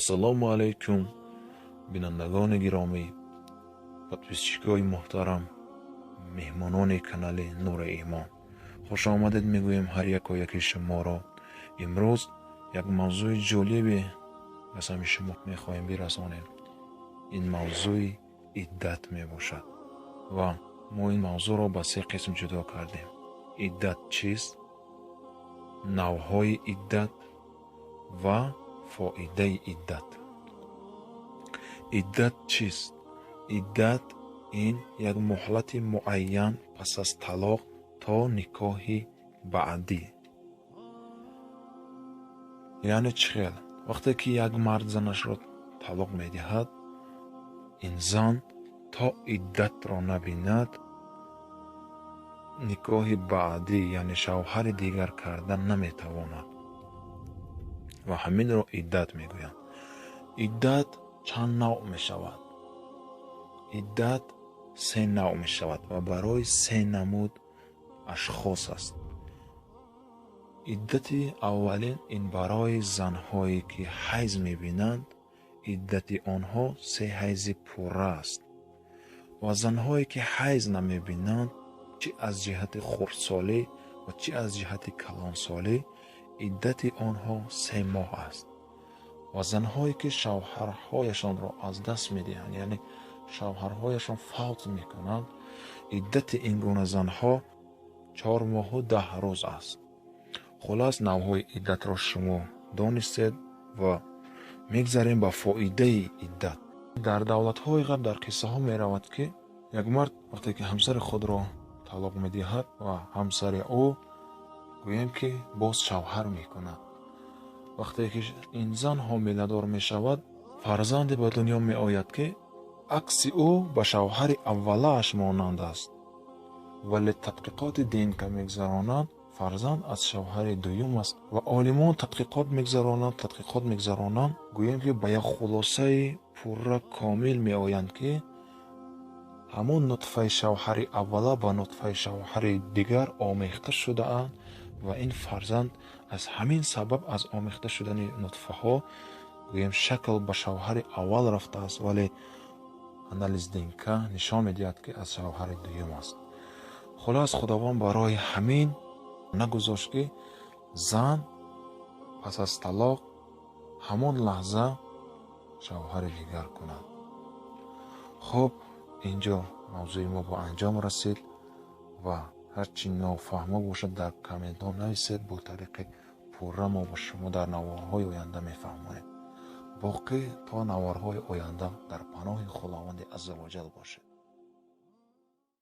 ассалому алайкум бинандагони гиромӣ, подписчикои муҳтарам, меҳмонони канали Нури Имон, хушомадед мегӯем ҳар яки шуморо. имрӯз як мавзӯи ҷолибе ба сами шумо мехоҳем бирасонем. ин мавзӯи иддат мебошад ва мо ин мавзӯъро ба се қисм ҷудо кардем. иддат чист, навъҳои иддат ва фоидаи иддат. иддат чист? иддат ин як муҳлати муайян пас аз талоқ то никоҳи баъдӣ. яъне чӣ хел? вақте ки як мард занашро талоқ медиҳад, ин зан то иддатро набинад, никоҳи баъдӣ яъне шавҳари дигар кардан наметавонад ва ҳаминро иддат мегӯянд. иддат чанд навъ мешавад? иддат се навъ мешавад ва барои се намуд ашхос аст. иддати аввалин ин барои занҳое ки ҳайз мебинанд, иддати онҳо се ҳайзи пурра аст. ва занҳое ки ҳайз намебинанд, чӣ аз ҷиҳати хурдсолӣ ва чӣ аз ҷиҳати калонсолӣ, иддати онҳо се моҳ аст. ва занҳое ки шавҳарҳояшонро аз даст медиҳанд, яъне шавҳарҳояшон фавт мекунанд, иддати ин гуна занҳо 4 моҳу 10 рӯз аст. хулас навъҳои иддатро шумо донистед ва мегзарем ба фоидаи иддат. дар давлатҳои ғарб дар қиссаҳо меравад, ки як мард вақте ки ҳамсари худро талоқ медиҳад ва ҳамсари ӯ гӯем ки боз шавҳар мекунад, вақте ки ин зан ҳомиладор мешавад, фарзанде ба дунё меояд, ки акси ӯ ба шавҳари аввалааш монанд аст, вале тадқиқоти дин ка мегзаронанд, фарзанд аз шавҳари дуюм аст. ва олимон тадқиқот мегзаронанд, гӯем ки ба як хулосаи пурра комил меоянд, ки ҳамон нутфаи шавҳари аввала ба нутфаи шавҳари дигар омехта шудаанд ва ин фарзанд аз ҳамин сабаб, аз омехта шудани нутфаҳо, гӯем шакл ба шавҳари аввал рафтааст, вале анализ динка нишон медиҳад, ки аз шавҳари дуюм аст. хулас худованд барои ҳамин нагузошт, ки зан пас аз талоқ ҳамон лаҳза шавҳари дигар кунад. хуб, инҷо мавзӯи мо ба анҷом расид ва ҳарчи нофаҳмо бошад дар комментҳо нависед. бо тариқи пурра мо ба шумо дар наварҳои оянда мефаҳмонем. боқӣ то наварҳои оянда дар паноҳи худованди аззаваҷал бошед.